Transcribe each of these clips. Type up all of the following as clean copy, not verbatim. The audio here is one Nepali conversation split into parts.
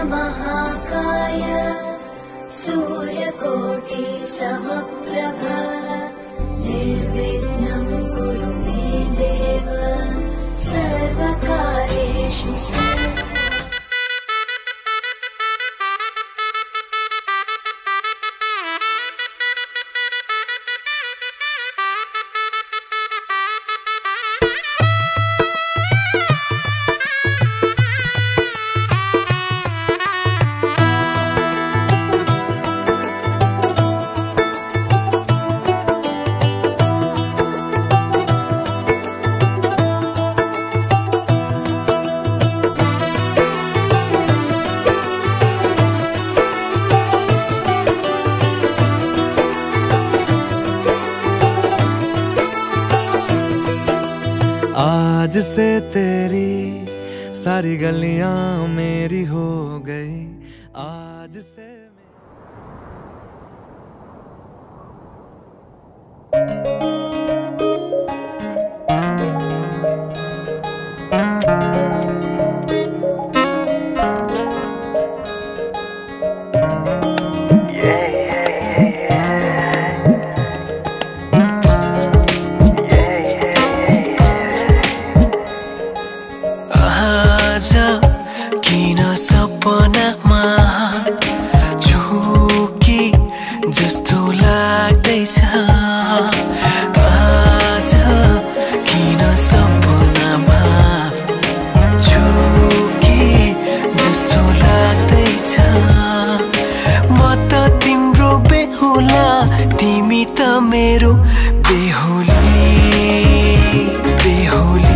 महाकाय सूर्यकोटि समप्रभ निर्विघ्नं कुरु मे देव सर्वकार्येषु सर्वदा। आज से तेरी सारी गलियां मेरी हो गई। आज से किन सपनामा झुकी जस्तो लाग्दैछ। आज किन सपनामा झुकी जस्तो लाग्दैछ। म त तिम्रो बेहुला तिमी त मेरो बेहुली बेहुली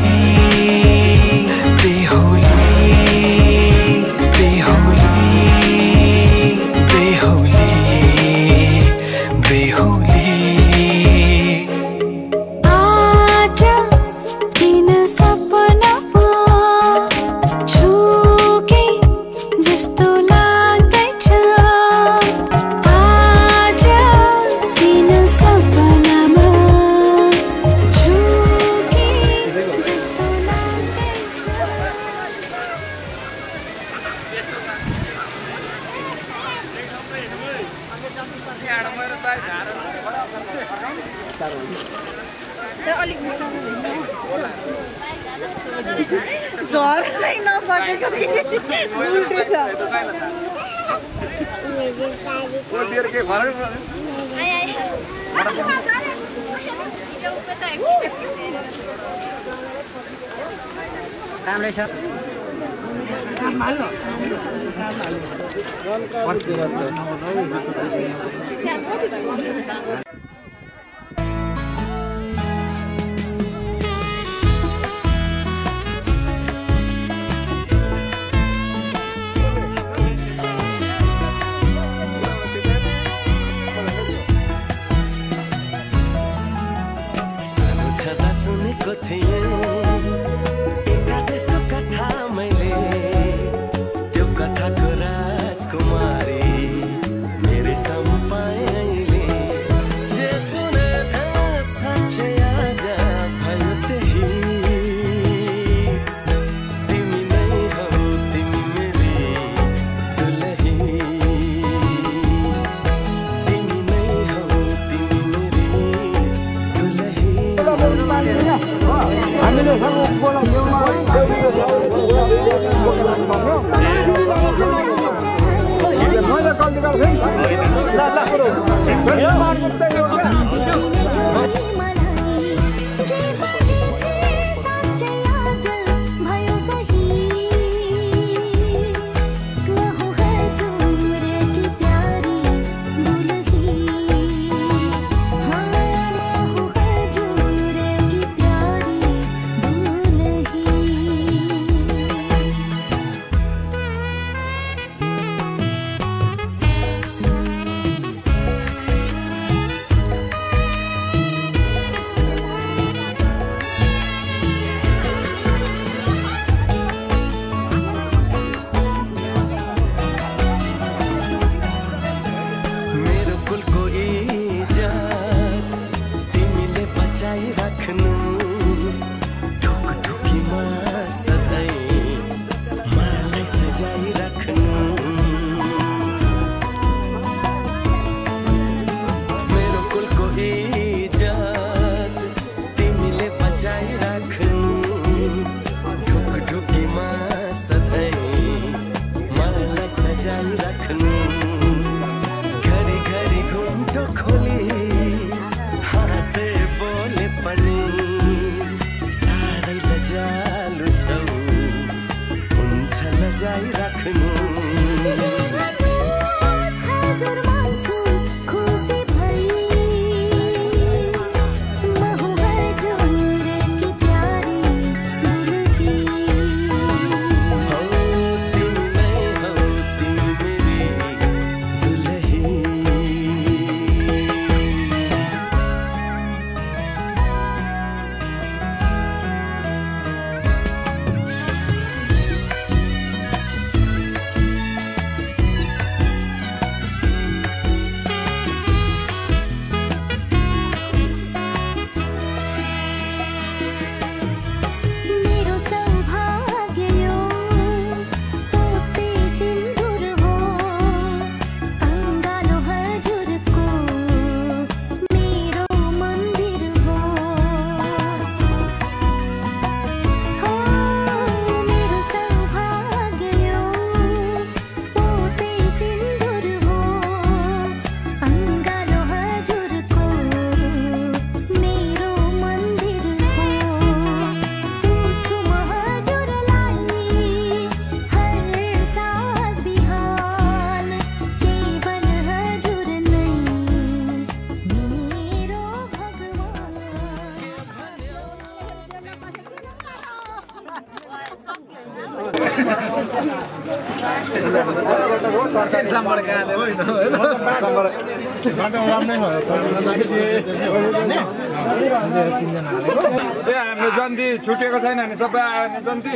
हाम्रो जन्ती छुटेको छैन नि सबै आयो नि जन्ती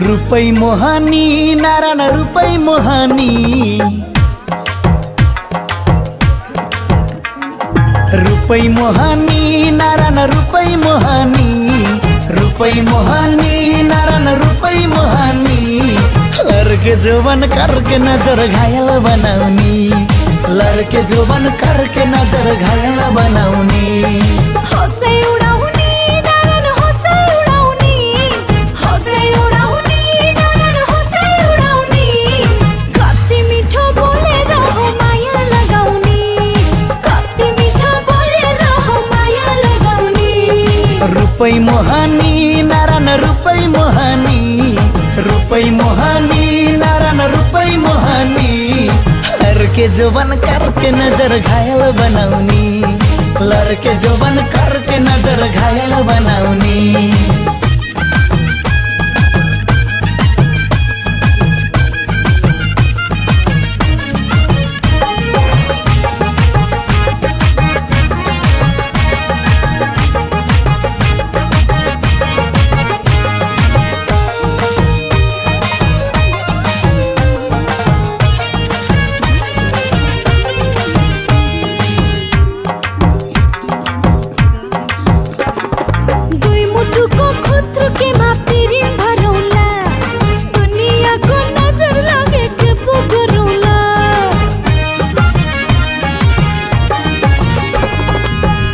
रुपै मोहनी नारायण रुपै मोहनी रुपै मोहनी नारायण रुपै मोहनी रुपै मोहनी नारायण रुपै मोहनी लड़के जोबन करके नजर घायल बनाउनी लड़के जोबन करके नजर घायल बनाउनी हौसै उडाउने नारायण हौसै उडाउने हौसै उडाउने नारायण हौसै उडाउने कति मिठो बोलेर हो माया लगाउने कति मिठो बोलेर हो माया लगाउने रुपै मोहनी नारायण रुपै मोहनी रुपै मोहनी नारायण रुपै मोहनी लड़के जोबन करके नजर घायल बनाउनी लड़के जोबन करके नजर घायल बनाउनी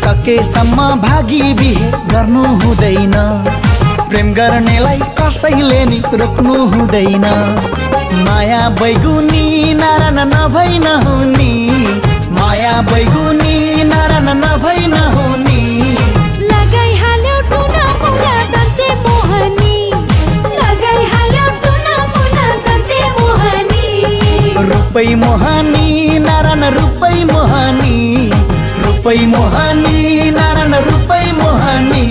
सकेसम्म भागी बिहे गर्नु हुँदैन प्रेम गर्नेलाई कसैले नि रोक्नु हुँदैन माया बैगुनी नारायण नभई नहुनी माया बैगुनी नारायण नभई नहुनी लगाइहाल्यो टुना मुना दन्ते मोहनी लगाइहाल्यो टुना मुना दन्ते मोहनी रुपै मोहनी नारायण रुपै मोहनी रुपै मोहनी नारायण रुपै मोहनी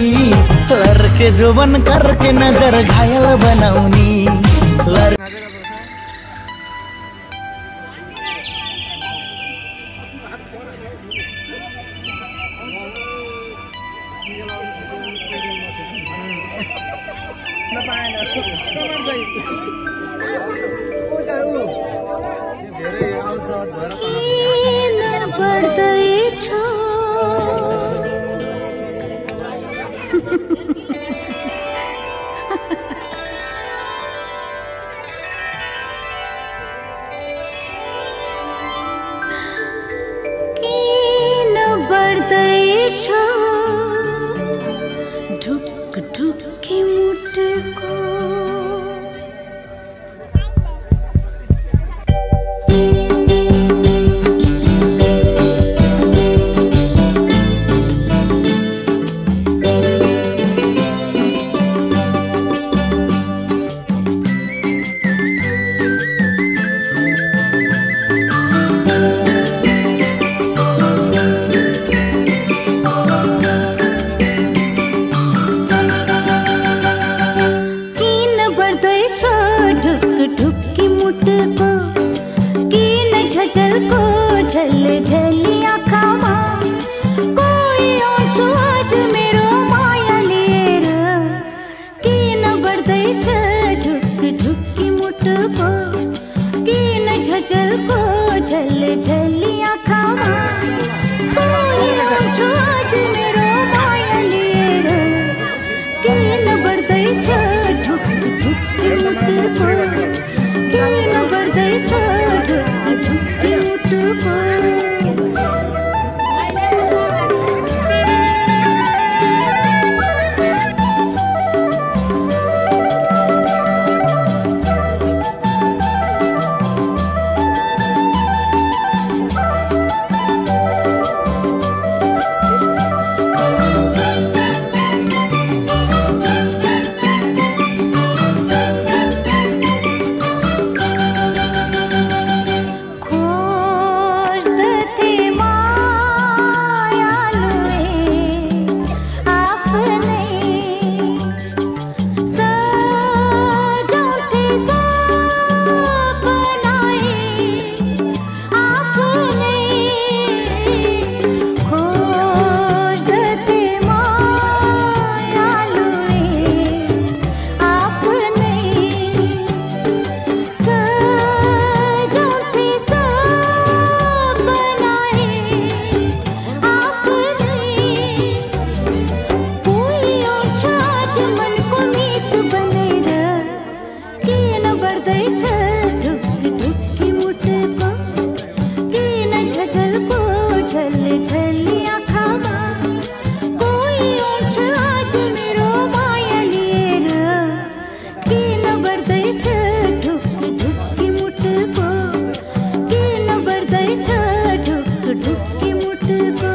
लड़के जोबन करके नजर घायल बनाउनी ढुक ढुक के मुटको रुपै ढुक मुटको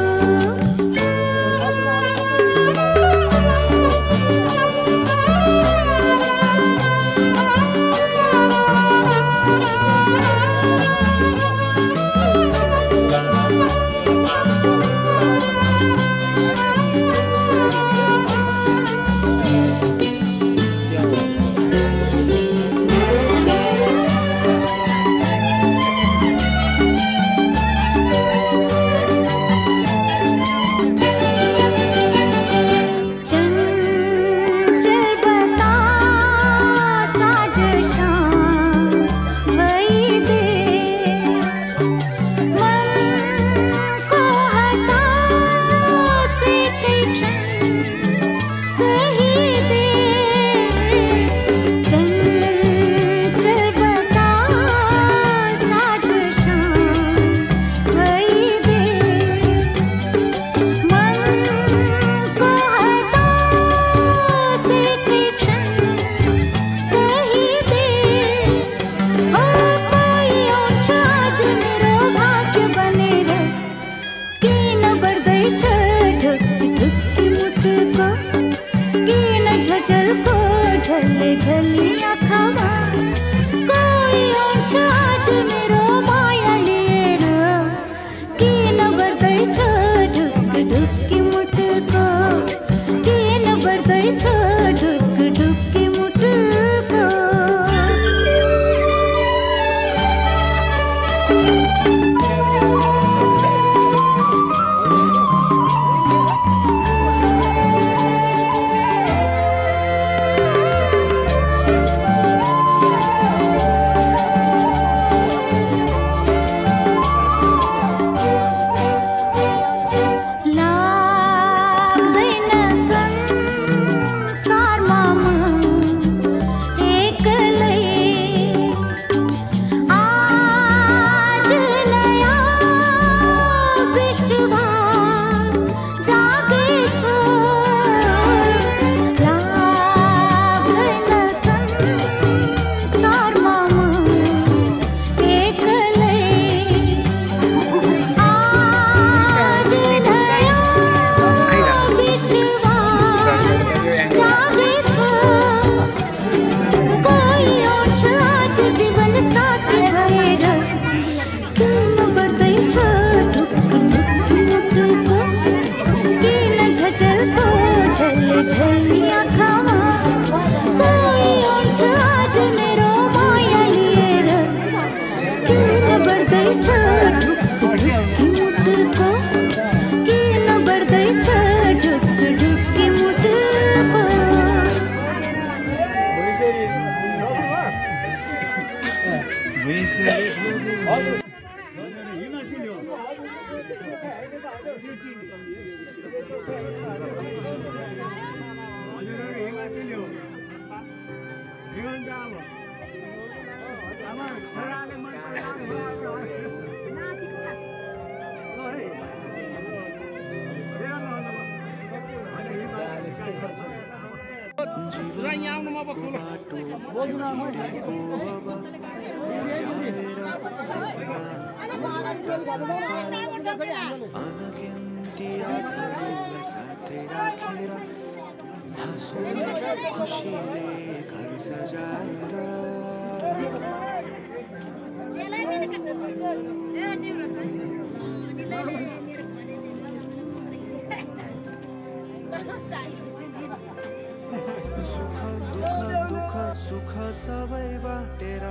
सुख सबै बाटेर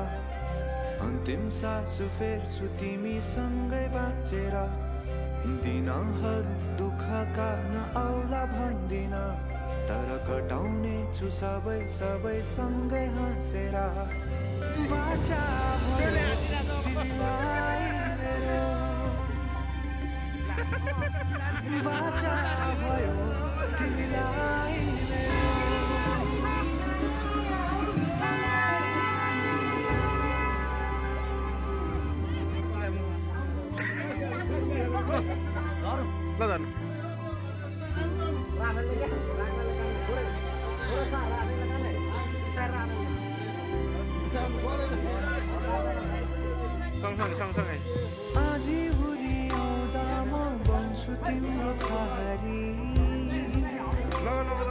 अन्तिम सास फेर्छु तिमी सँगै बाँचेर दिनहरू दुःखका नआउला भन्दिन तर कटाउने छु सबै सबै सँगै हाँसेर बाचा भयो तिमीलाई मेरो बाचा भयो तिमीलाई सँगसँगै आधी बुढी आउँदा तिम्रो छहारी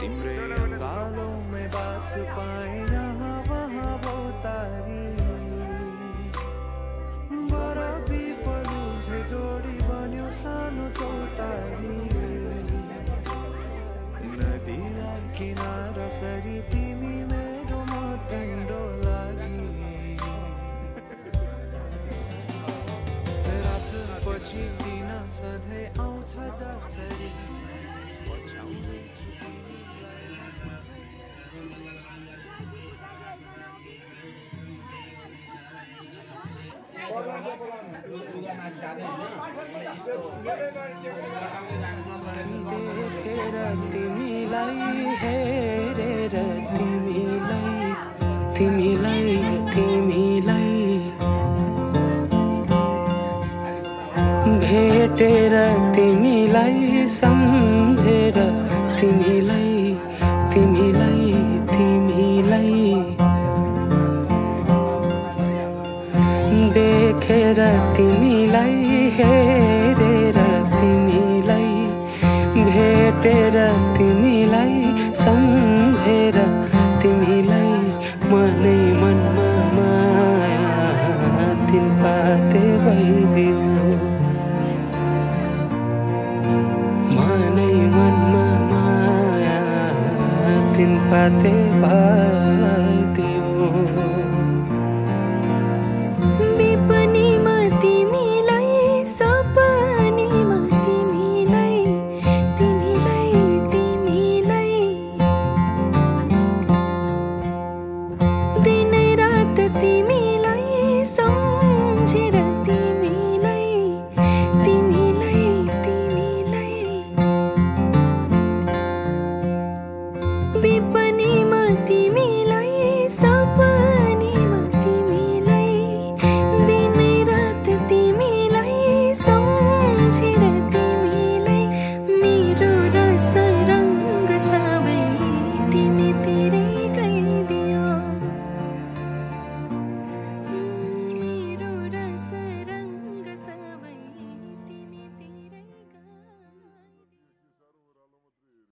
तिम्रै कालों में बास पाए यहाँ वहाँ बहुतारी बराबी पलुझे जोडी बन्यो सानो चौतारी नदीलाई किनारा सरी तिमी मेरो म तिम्रो लागि रात पछि दिन सधैँ आउँछ जसरी पछ्याउँदैछु देखेर तिमीलाई हेरेर तिमीलाई तिमीलाई तिमीलाई भेटेर तिमीलाई सम्झेर तिमीलाई तिमीलाई तिमीलाई देखेर तिमीलाई हेरेर तिमीलाई भेटेर तिमीलाई सम्झेर तिमीलाई मनै मनमा माया तिन पाते भइदियो मनै मनमा माया तिन पाते भइदियो